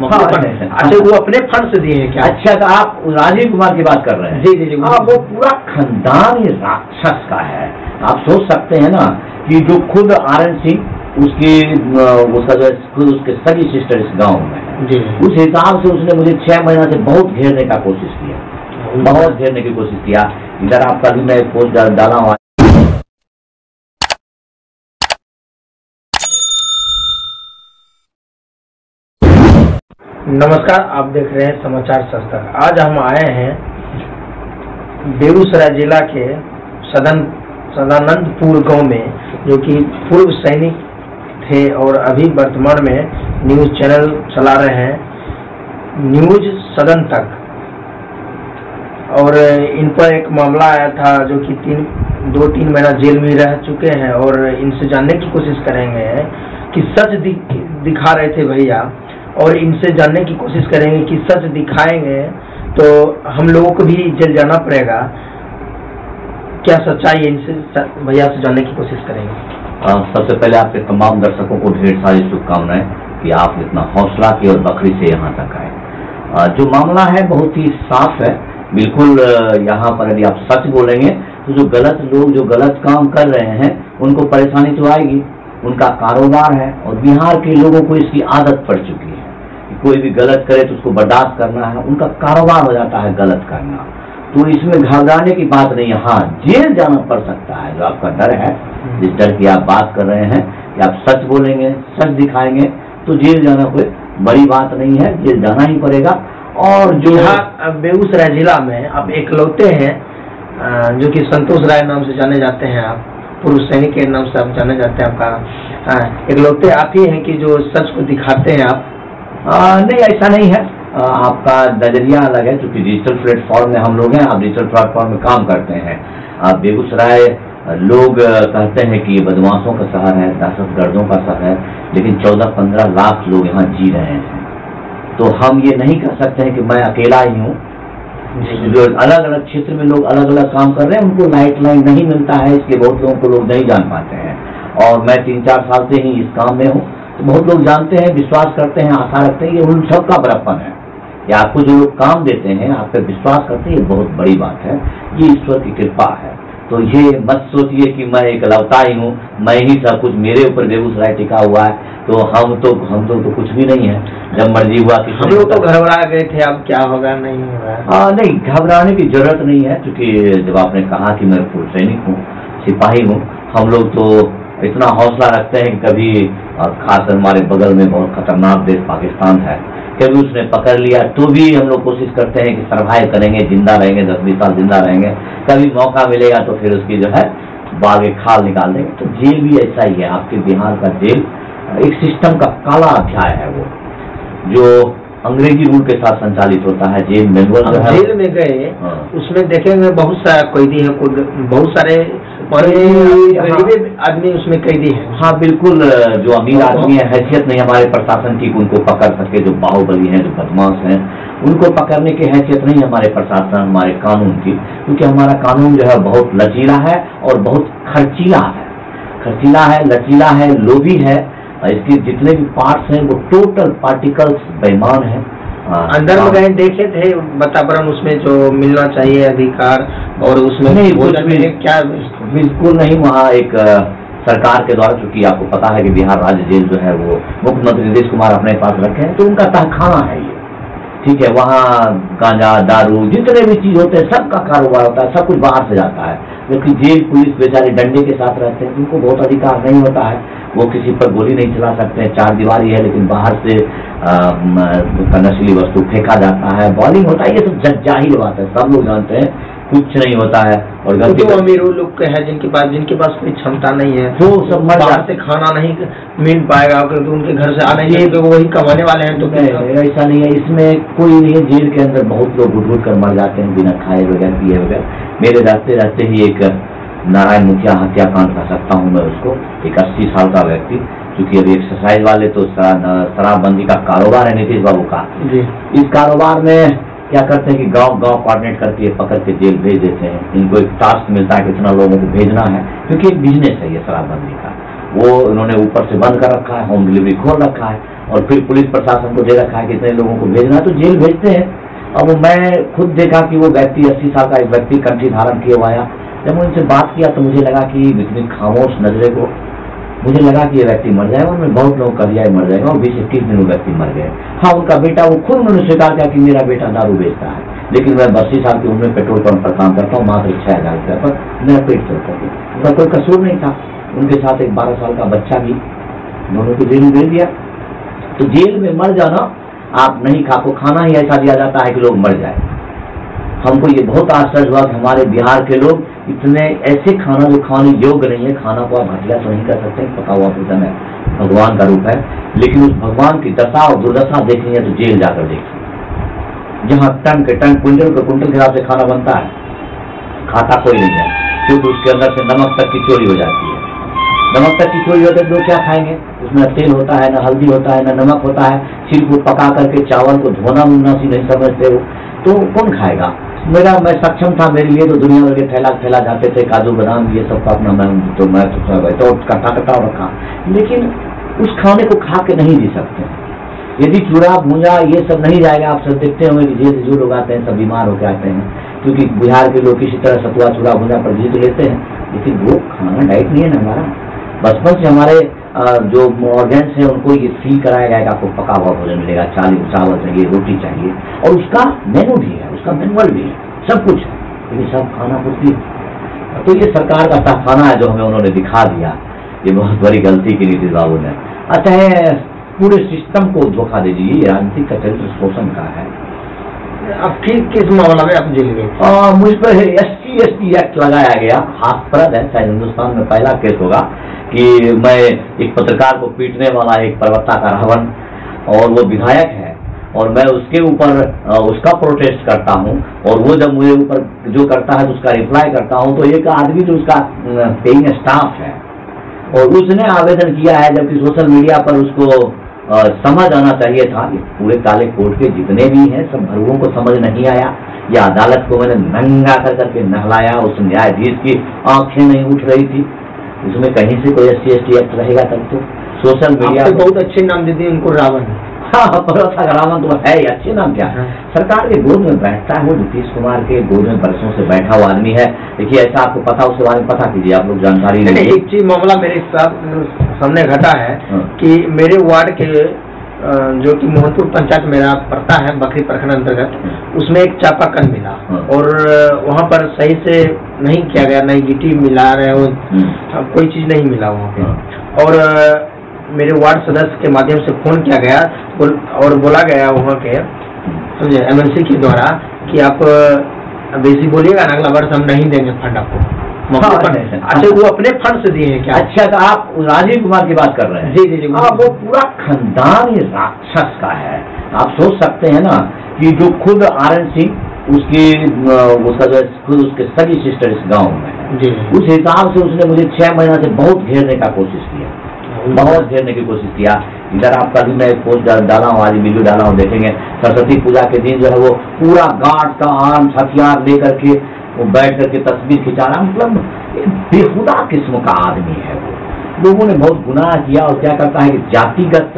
अच्छा, वो अपने फंड से दिए हैं क्या? अच्छा, तो आप राजीव कुमार की बात कर रहे हैं? जी जी जी। वो पूरा खानदान ही राक्षस का है। आप सोच सकते हैं ना कि जो खुद RN सिंह उसका जो खुद उसके सगी सिस्टर इस गांव में है, उस हिसाब से उसने मुझे 6 महीना से बहुत घेरने का कोशिश किया, बहुत घेरने की कोशिश किया। इधर आपका भी मैं एक पोस्ट डाला हुआ। नमस्कार, आप देख रहे हैं समाचार सस्ता। आज हम आए हैं बेगूसराय जिला के सदानंदपुर गांव में, जो कि पूर्व सैनिक थे और अभी वर्तमान में न्यूज चैनल चला रहे हैं, न्यूज सदन तक। और इन पर एक मामला आया था जो कि 2-3 महीना जेल में रह चुके हैं, और इनसे जानने की कोशिश करेंगे कि सच दिखा रहे थे भैया, और इनसे जानने की कोशिश करेंगे कि सच दिखाएंगे तो हम लोगों को भी जेल जाना पड़ेगा। क्या सच्चाई है, इनसे भैया से जानने की कोशिश करेंगे। सबसे पहले आपके तमाम दर्शकों को ढेर सारी शुभकामनाएं कि आप इतना हौसला की और बखरी से यहाँ तक आए। जो मामला है बहुत ही साफ है, बिल्कुल। यहाँ पर यदि आप सच बोलेंगे तो जो गलत लोग जो गलत काम कर रहे हैं उनको परेशानी तो आएगी, उनका कारोबार है, और बिहार के लोगों को इसकी आदत पड़ चुकी है कि कोई भी गलत करे तो उसको बर्दाश्त करना है, उनका कारोबार हो जाता है गलत करना। तो इसमें घबराने की बात नहीं है। हाँ, जेल जाना पड़ सकता है, जो आपका डर है, जिस डर की आप बात कर रहे हैं कि आप सच बोलेंगे, सच दिखाएंगे तो जेल जाना कोई बड़ी बात नहीं है, जेल जाना ही पड़ेगा। और जो बेगूसराय जिला में आप इकलौते हैं जो कि संतोष राय नाम से जाने जाते हैं, आप पूर्व सैनिक के नाम से आप जाने जाते हैं, आपका इकलौते आप ही हैं कि जो सच को दिखाते हैं आप? नहीं, ऐसा नहीं है। आपका नजरिया अलग है, क्योंकि डिजिटल प्लेटफॉर्म में हम लोग हैं, आप डिजिटल प्लेटफॉर्म में काम करते हैं। बेगूसराय लोग कहते हैं कि ये बदमाशों का शहर है, दहशतगर्दों का शहर है, लेकिन 14-15 लाख लोग यहाँ जी रहे हैं। तो हम ये नहीं कह सकते हैं कि मैं अकेला ही हूँ। जो अलग अलग क्षेत्र में लोग अलग अलग काम कर रहे हैं, उनको लाइट नहीं मिलता है, इसके बहुत लोगों को लोग नहीं जान पाते हैं। और मैं 3-4 साल से ही इस काम में हूँ, तो बहुत लोग जानते हैं, विश्वास करते हैं, आशा रखते हैं। ये उन सबका बड़प्पन है कि आपको जो लोग काम देते हैं, आप पे विश्वास करते हैं, ये बहुत बड़ी बात है, ये ईश्वर की कृपा है। तो ये मत सोचिए कि मैं इकलौता ही हूँ, मैं ही सब कुछ, मेरे ऊपर बेगूसराय टिका हुआ है। तो हम तो कुछ भी नहीं है। जब मर्जी हुआ कि हम लोग तो घबरा गए थे, अब क्या होगा नहीं होगा। नहीं, घबराने की जरूरत नहीं है, क्योंकि जब आपने कहा कि मैं पूर्व सैनिक हूँ, सिपाही हूँ, हम लोग तो इतना हौसला रखते हैं कि कभी, खासकर हमारे बगल में बहुत खतरनाक देश पाकिस्तान है, कभी उसने पकड़ लिया तो भी हम लोग कोशिश करते हैं कि सर्वाइव करेंगे, जिंदा रहेंगे, 10-20 साल जिंदा रहेंगे। कभी मौका मिलेगा तो फिर उसकी जो है बागे खाल निकाल देंगे। तो जेल भी ऐसा ही है, आपके बिहार का जेल एक सिस्टम का काला अध्याय है, वो जो अंग्रेजी रूल के साथ संचालित होता है। जेल मैनुअल जेल में गए, उसमें देखेंगे बहुत सारा कैदी है, बहुत सारे आदमी उसमें कैदी है। हाँ बिल्कुल, जो अमीर आदमी है, हैसियत नहीं हमारे प्रशासन की उनको पकड़ सके, जो बाहुबली हैं, जो बदमाश हैं, उनको पकड़ने की हैसियत नहीं हमारे प्रशासन, हमारे कानून की, क्योंकि हमारा कानून जो है बहुत लचीला है और बहुत खर्चीला है, लचीला है, लोभी है। इसके जितने भी पार्ट्स हैं वो टोटल पार्टिकल्स बेईमान है। अंदर में गए देखे थे वातावरण, उसमें जो मिलना चाहिए अधिकार, और उसमें नहीं, क्या बिल्कुल नहीं। वहाँ एक सरकार के द्वारा, चूंकि आपको पता है कि बिहार राज्य जेल जो है वो मुख्यमंत्री नीतीश कुमार अपने पास रखे हैं, तो उनका तहखाना है ये, ठीक है। वहाँ गांजा, दारू, जितने भी चीज होते हैं, सबका कारोबार होता है, सब कुछ बाहर से जाता है। जबकि जेल पुलिस बेचारे डंडे के साथ रहते हैं, उनको बहुत अधिकार नहीं होता है, वो किसी पर गोली नहीं चला सकते हैं, 4 दीवारी है, लेकिन बाहर से नशीली वस्तु फेंका जाता है, बॉलिंग होता है, ये सब जाहिर बात है, सब लोग जानते हैं, कुछ नहीं होता है। और जो अमीर लोग के हैं, जिनके पास कोई क्षमता नहीं है, वो सब बाहर से खाना नहीं मिल पाएगा, क्योंकि उनके घर से आने के लिए वही कमाने वाले हैं। तो ऐसा नहीं है, इसमें कोई नहीं है। जेल के अंदर बहुत लोग घुट कर मर जाते हैं, बिना खाए बगैर पिए बगैर। मेरे रहते ही एक नारायण मुखिया हत्याकांड कह सकता हूँ मैं उसको, एक 80 साल का व्यक्ति, क्योंकि अभी एक्सरसाइज वाले तो शराबबंदी का कारोबार है नीतीश बाबू का। इस कारोबार में क्या करते हैं कि गांव कोऑर्डिनेट करके पकड़ के जेल भेज देते हैं। इनको एक टास्क मिलता है कि इतना लोगों को भेजना है, क्योंकि एक बिजनेस है ये शराबबंदी का। वो उन्होंने ऊपर से बंद कर रखा है, होम डिलीवरी खोल रखा है, और फिर पुलिस प्रशासन को दे रखा है कि इतने लोगों को भेजना है तो जेल भेजते हैं। अब मैं खुद देखा कि वो व्यक्ति 80 साल का एक व्यक्ति कंठी धारण किए हुआ आया। जब मैं उनसे बात किया तो मुझे लगा कि इतनी खामोश नजरे को मुझे लगा कि ये व्यक्ति मर जाएगा, और मैं बहुत लोगों का दिया मर जाएगा, और 20-21 दिन वो व्यक्ति मर गए। हाँ, उनका बेटा, वो खुद उन्होंने स्वीकार किया कि मेरा बेटा दारू बेचता है, लेकिन मैं 32 साल की उम्र में पेट्रोल पंप पर काम करता हूँ, मात्र 6000 रुपये पर मेरा पेट चलता है। उनका कोई कसूर नहीं था। उनके साथ एक 12 साल का बच्चा भी, दोनों को जेल में भेज दिया। तो जेल में मर जाना, आप नहीं खा को खाना ही ऐसा दिया जाता है कि लोग मर जाए। हमको ये बहुत आश्चर्य हुआ कि हमारे बिहार के लोग इतने ऐसे खाना जो खाने योग्य नहीं है, खाना को आप घटिया तो नहीं कर सकते, पका हुआ भोजन है, भगवान का रूप है, लेकिन उस भगवान की दशा और दुर्दशा देखनी है तो जेल जाकर देखिए, जहाँ टन के टन, क्विंटल के क्विंटल के हिसाब से खाना बनता है, खाता कोई नहीं है, क्योंकि उसके अंदर से नमक तक की चोरी हो जाती है। नमक तक की चोरी होती है तो लोग क्या खाएंगे? उसमें तेल होता है, न हल्दी होता है, न नमक होता है, सिर्फ वो पका करके चावल को धोना मुनासिब नहीं समझते हो, तो कौन खाएगा? मैं सक्षम था, मेरे लिए तो दुनिया भर के ठेला जाते थे, काजू बादाम ये सब का अपना मैं तो कटा रखा, लेकिन उस खाने को खा के नहीं जी सकते। यदि चूड़ा भूंजा ये सब नहीं जाएगा, आप सब देखते होंगे कि जेल से जो लोग आते हैं सब बीमार होकर आते हैं, क्योंकि बिहार के लोग किसी तरह सतुआ चूड़ा भूंजा पर जी तो लेते हैं, लेकिन वो खाना डाइट नहीं है ना हमारा। बचपन से हमारे जो ऑर्गेन्स है उनको ये फील कराया जाएगा, आपको पका हुआ भोजन मिलेगा, चावल चाहिए, रोटी चाहिए, और उसका मेनू भी है, उसका मैनुअल भी है, सब कुछ है, लेकिन सब खाना पूर्ति। तो ये सरकार का तहखाना है जो हमें उन्होंने दिखा दिया, ये बहुत बड़ी गलती की नीतीश बाबू ने। अतः पूरे सिस्टम को धोखा दे दीजिए, ये राजनीतिक का चरित्र शोषण का है। अब ठीक किस मामला में आप जेल गए? मुझ पर SC/ST एक्ट लगाया गया, हास्यास्पद है, शायद हिंदुस्तान में पहला केस होगा कि मैं एक पत्रकार को पीटने वाला एक प्रवक्ता का रावण, और वो विधायक है, और मैं उसके ऊपर उसका प्रोटेस्ट करता हूँ, और वो जब मुझे ऊपर जो करता है तो उसका रिप्लाई करता हूँ, तो एक आदमी जो उसका पेइंग स्टाफ है और उसने आवेदन किया है, जबकि सोशल मीडिया पर उसको समझ आना चाहिए था। पूरे काले कोर्ट के जितने भी हैं सब भरुओं को समझ नहीं आया। या अदालत को मैंने नंगा करके नहलाया, उस न्यायाधीश की आंखें नहीं उठ रही थी, उसमें कहीं से कोई SC/ST एक्ट रहेगा तब तो। सोशल मीडिया बहुत अच्छे नाम दे दिए उनको, रावण। हाँ, भरोसा का रावण तो है ही, अच्छे नाम क्या है। सरकार के गोद में बैठता है, वो नीतीश कुमार के गोद में बरसों से बैठा हुआ आदमी है। देखिए, ऐसा आपको पता, उसके बारे में पता कीजिए, आप लोग जानकारी नहीं। एक चीज मामला मेरे साथ सामने घटा है कि मेरे वार्ड के जो कि मोहनपुर पंचायत मेरा पड़ता है, बकरी प्रखंड अंतर्गत, उसमें एक चापाकल मिला, और वहाँ पर सही से नहीं किया गया, नहीं गिट्टी मिला रहे हो, कोई चीज नहीं मिला वहाँ पे। और मेरे वार्ड सदस्य के माध्यम से फोन किया गया और बोला गया वहाँ के समझे MLC के द्वारा कि आप बेसी बोलिएगा ना, अगला वर्ष हम नहीं देंगे फंड आपको। अच्छा, वो अपने फंड से दिए हैं क्या? अच्छा, तो आप राजीव कुमार की बात कर रहे हैं? जी। वो पूरा खानदान ये राक्षस का है। आप सोच सकते हैं ना कि जो खुद RN सिंह उसका जो खुद उसके सगी सिस्टर इस गांव में है, उस हिसाब से उसने मुझे 6 महीना से बहुत घेरने का कोशिश किया, बहुत घेरने की कोशिश किया। इधर आपका भी मैं पोस्ट डाला हूँ, आज वीडियो डाला हूँ, देखेंगे। सरस्वती पूजा के दिन जो है वो पूरा गार्ड का आर्म्स हथियार लेकर के वो बैठ करके तस्वीर खिंचा रहा, मतलब बेहुदा किस्म का आदमी है वो। लोगों ने बहुत गुनाह किया, और क्या करता है कि जातिगत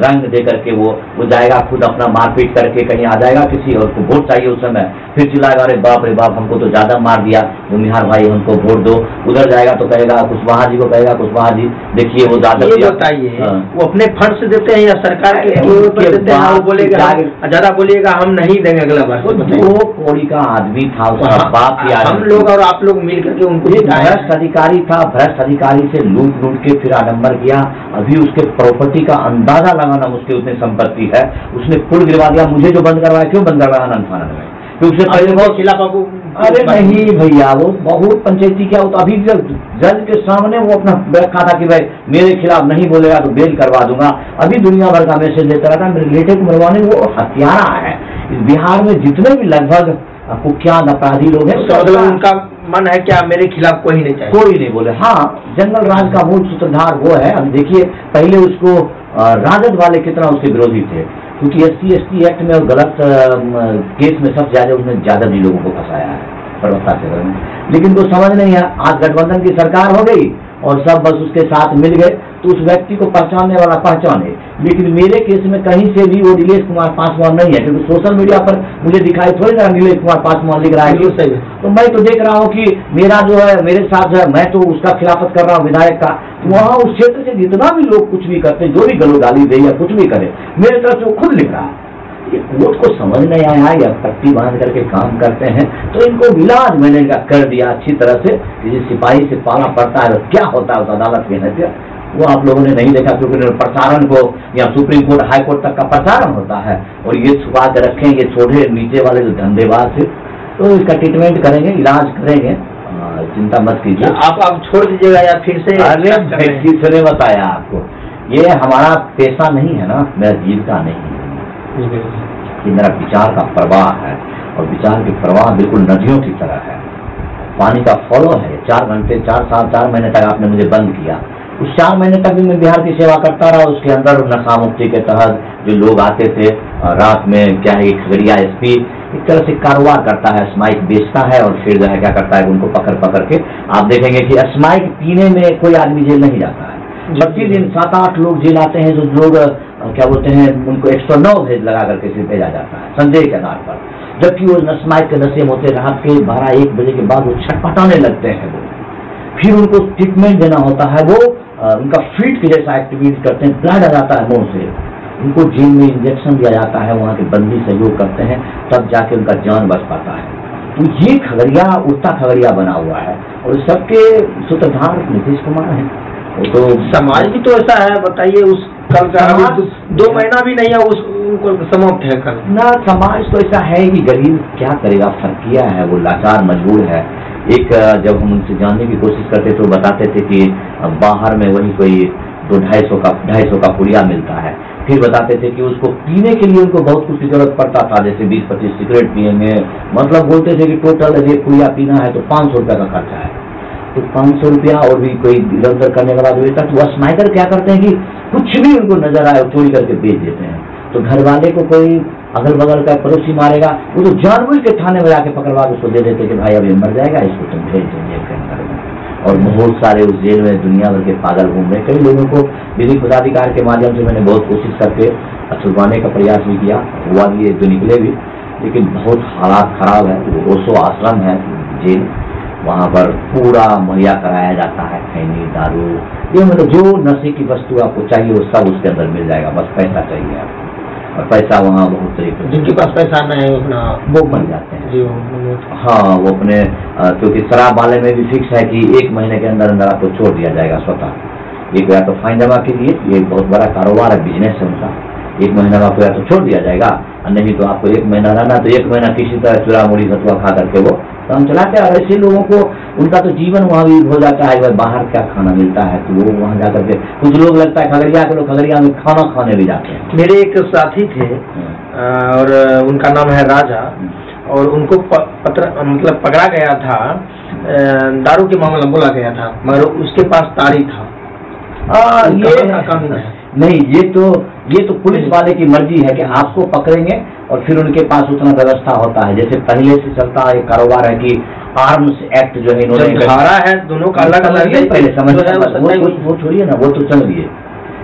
रंग दे करके वो जाएगा, खुद अपना मारपीट करके कहीं आ जाएगा, किसी और को वोट चाहिए उस समय, फिर चिल्लाएगा, अरे बाप रे बाप, हमको तो ज्यादा मार दिया भूमिहार भाई, हमको वोट दो। उधर जाएगा तो कहेगा कुशवाहा जी को, कहेगा कुशवाहा जी देखिए वो ज्यादा बताइए, वो अपने फंड से देते हैं या सरकार के देते हैं? वो बोलेगा ज्यादा, बोलिएगा हम नहीं देंगे अगला बार। वो कोड़ी का आदमी था, उसका बाप ही। हम लोग और आप लोग मिल करके उनको, भ्रष्ट अधिकारी था, भ्रष्ट अधिकारी से लूट के फिर आडम्बर किया। अभी उसके प्रॉपर्टी का अंदाजा लगाना मुश्किल, उतनी संपत्ति है। उसने पुल गिरवा दिया, मुझे जो बंद करवाया, क्यों बंद करवाया अनंत में? क्योंकि उससे पहले बहुत खिलाफ। अरे नहीं भैया, वो बहुत पंचायती क्या होता। अभी जज के सामने वो अपना रखा था कि भाई मेरे खिलाफ नहीं बोलेगा तो बेल करवा दूंगा। अभी दुनिया भर का मैसेज देता रहता, मेरे बेटे को मरवाने। वो हत्यारा है। इस बिहार में जितने भी लगभग कुख्यात अपराधी लोग हैं, उनका मन है क्या मेरे खिलाफ कोई नहीं चाहिए, कोई नहीं बोले। हाँ, जंगल राज का मूल सूत्रधार वो है। अब देखिए, पहले उसको राजद वाले कितना उसके विरोधी थे, क्योंकि SC/ST एक्ट में और गलत केस में सबसे ज्यादा उसने ज्यादा भी लोगों को फंसाया है प्रवक्ता क्षेत्र में। लेकिन वो समझ नहीं है, आज गठबंधन की सरकार हो गई और सब बस उसके साथ मिल गए, तो उस व्यक्ति को पहचानने वाला पहचाने। लेकिन मेरे केस में कहीं से भी वो नीलेश कुमार पासवान नहीं है, क्योंकि सोशल मीडिया पर मुझे दिखाई थोड़ी ना नीलेश कुमार पासवान लिख रहा है। तो मैं तो देख रहा हूँ कि मेरा जो है मेरे साथ जो है, मैं तो उसका खिलाफत कर रहा हूँ विधायक का। वहाँ उस क्षेत्र से जितना भी लोग कुछ भी करते हैं, जो भी गलो गाली दे या कुछ भी करे, मेरे तरफ से वो खुद लिख रहा है। ये कोर्ट को समझ नहीं आया या पट्टी बांध करके काम करते हैं, तो इनको इलाज मैंने इनका कर दिया अच्छी तरह से। जिस सिपाही से पाला पड़ता है तो क्या होता है उस अदालत में है, वो आप लोगों ने नहीं देखा, क्योंकि प्रसारण को या सुप्रीम कोर्ट हाई कोर्ट तक का प्रसारण होता है, और ये छुपा के रखेंगे छोटे नीचे वाले जो धंधेबाज थे। तो इसका ट्रीटमेंट करेंगे, इलाज करेंगे, चिंता मत कीजिए। आप छोड़ दीजिएगा या फिर से? अरे किसने बताया आपको, ये हमारा पेशा नहीं है ना, मेरा जीविका नहीं है, ये मेरा विचार का प्रवाह है, और विचार की प्रवाह बिल्कुल नदियों की तरह है, पानी का फॉलो है। 4 घंटे 4 साल 4 महीने तक आपने मुझे बंद किया, उस 4 महीने तक भी मैं बिहार की सेवा करता रहा। उसके अंदर नशा मुक्ति के तहत जो लोग आते थे रात में, क्या है खगड़िया एसपी एक तरह से कारोबार करता है, स्माइक बेचता है, और फिर जो है क्या करता है उनको पकड़ पकड़ के, आप देखेंगे कि स्माइक पीने में कोई आदमी जेल नहीं जाता है। प्रतिदिन 7-8 लोग जेल आते हैं, जो लोग क्या बोलते हैं उनको 109 भेज लगा करके सिर भेजा जाता है संदेह के आधार पर, जबकि वो स्माइक के नशे होते रात के 12-1 बजे के बाद वो छटपटाने लगते हैं। वो फिर उनको ट्रीटमेंट देना होता है, वो उनका फीट के जैसा एक्टिविटी करते हैं, ब्लड आ जाता है मुंह से, उनको जेल में इंजेक्शन दिया जाता है, वहाँ के बंदी सहयोग करते हैं, तब जाके उनका जान बच पाता है। तो ये खगड़िया उड़ता खगड़िया बना हुआ है, और सबके सूत्रधार नीतीश कुमार है। तो समाज भी तो ऐसा है, बताइए, उस कल का 2 महीना भी नहीं है उनको समाप्त है कल ना। समाज तो ऐसा है कि गरीब क्या करेगा, फर्किया है, वो लाचार मजबूर है। एक जब हम उनसे जानने की कोशिश करते तो बताते थे कि बाहर में वही कोई 200-250 का पुड़िया मिलता है। फिर बताते थे कि उसको पीने के लिए उनको बहुत कुछ की जरूरत पड़ता था, जैसे 20-25 सिगरेट पिएंगे, मतलब बोलते थे कि टोटल यदि पुड़िया पीना है तो 500 रुपया का खर्चा है। तो 500 रुपया और भी कोई इधर उधर करने वाला जो था, तो स्नाइपर क्या करते हैं कि कुछ भी उनको नजर आए चोरी करके बेच देते हैं। तो घर वाले को कोई अगल बगल का पड़ोसी मारेगा, वो तो जानबूझ के थाने में जाके पकड़वा के उसको दे देते कि भाई अभी मर जाएगा, इसको तुम भेज दो जेल के अंदर में। और बहुत सारे उस जेल में दुनिया भर के पागल घूम रहे। कई लोगों को विधि पदाधिकार के माध्यम से मैंने बहुत कोशिश करके छुड़वाने का प्रयास भी किया, हुआ भी, एक दो निकले भी, लेकिन बहुत हालात खराब है। वो ओशो आश्रम है जेल, वहाँ पर पूरा मुहैया कराया जाता है, खैनी, दारू, ये मतलब जो नशे की वस्तु आपको चाहिए वो सब उसके अंदर मिल जाएगा, बस पैसा चाहिए आपको। और पैसा वहाँ बहुत तरीके, जिनके पास पैसा नहीं है अपना वो बन जाते हैं जी। हाँ, वो अपने क्योंकि शराब वाले में भी फिक्स है कि 1 महीने के अंदर अंदर आपको छोड़ दिया जाएगा स्वतः। एक या तो फाइन जमा कीजिए, ये बहुत बड़ा कारोबार है, बिजनेस है उनका। 1 महीना में आपको या तो छोड़ दिया जाएगा, और नहीं तो आपको 1 महीना रहना, तो 1 महीना किसी तरह चूड़ा मुड़ी सतुआ खा करके वो काम चलाते हैं। और ऐसे लोगों को उनका तो जीवन वहाँ भी हो जाता है, बाहर क्या खाना मिलता है तो वो वहाँ जाकर के, कुछ लोग लगता है खगड़िया के लोग खगड़िया में खाना खाने भी जाते हैं। मेरे एक साथी थे और उनका नाम है राजा, और उनको मतलब पकड़ा गया था, दारू के मामला बोला गया था, मगर उसके पास तारी था। ये कानून है नहीं, ये तो पुलिस वाले की मर्जी है कि आपको पकड़ेंगे, और फिर उनके पास उतना व्यवस्था होता है। जैसे पहले से चलता है कारोबार है कि आर्म्स एक्ट जो है इन्होंने धारा है, दोनों का अलग अलग है, पहले समझ वो छोड़िए ना, वो तो चलिए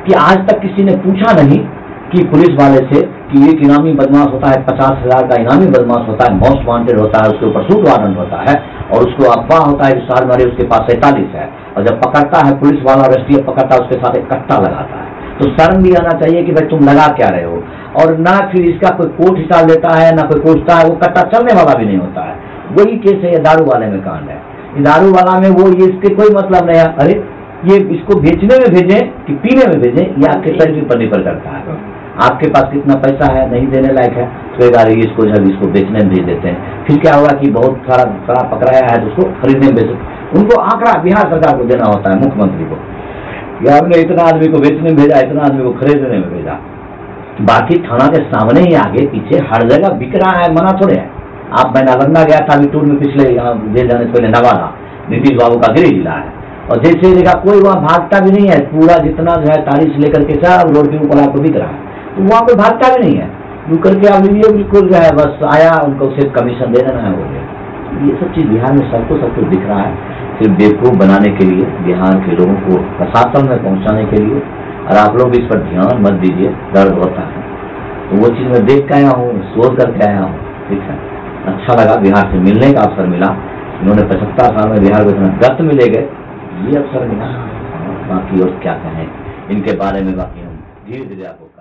कि आज तक किसी ने पूछा नहीं कि पुलिस वाले से कि एक इनामी बदमाश होता है, 50,000 का इनामी बदमाश होता है, मोस्ट वांटेड होता है, उसके ऊपर सूट वारंट होता है, और उसको अफवाह होता है कि साल मारे उसके पास 47 है, और जब पकड़ता है पुलिस वाला रस्टियर पकड़ता है, उसके साथ एक कट्टा लगाता है। तो शर्म भी आना चाहिए कि भाई तुम लगा क्या रहे हो, और ना फिर इसका कोई कोर्ट हिसाब लेता है, ना कोई पूछता है, वो कट्टा चलने वाला भी नहीं होता है। वही केस है, ये दारू वाले में कांड है। दारू वाला में वो ये इसके कोई मतलब नहीं है, अरे ये इसको बेचने में भेजें कि पीने में भेजें, ये आपके शरीर पर निर्भर करता है। आपके पास कितना पैसा है, नहीं देने लायक है तो इसको जब इसको बेचने में भेज देते हैं। फिर क्या होगा कि बहुत सारा शराब पकड़ाया है तो उसको खरीदने में बेच, उनको आंकड़ा बिहार सरकार को देना होता है, मुख्यमंत्री को, या आपने इतना आदमी को बेचने में भेजा, इतना आदमी को खरीदने में भेजा। बाकी थाना के सामने ही आगे पीछे हर जगह बिक रहा है, मना थोड़े है। आप मैं नालंदा गया था अभी टूर में, पिछले यहाँ जेल जाने से पहले, नवादा, नीतीश बाबू का गृह जिला है, और जैसे देखा कोई वहाँ भागता भी नहीं है, पूरा जितना जो है तारीख लेकर के सब रोड के ऊपर आपको बिक रहा है, तो वहाँ पे भागता भी नहीं है, रुक करके आप ये बिल्कुल जो है बस आया, उनको सिर्फ कमीशन दे देना है, हो गया। ये सब चीज़ बिहार में सबको सब कुछ दिख रहा है, सिर्फ बेवकूफ़ बनाने के लिए, बिहार के लोगों को प्रशासन में पहुँचाने के लिए, और आप लोग इस पर ध्यान मत दीजिए, दर्द होता है। तो वो चीज़ मैं देख के आया हूँ, सोच करके आया हूँ, ठीक है। अच्छा लगा, बिहार से मिलने का अवसर मिला, इन्होंने 75 साल में बिहार को इतना गत मिले गए, ये अवसर मिला। बाकी और क्या कहें इनके बारे में, बाकी हम धीरे धीरे आपको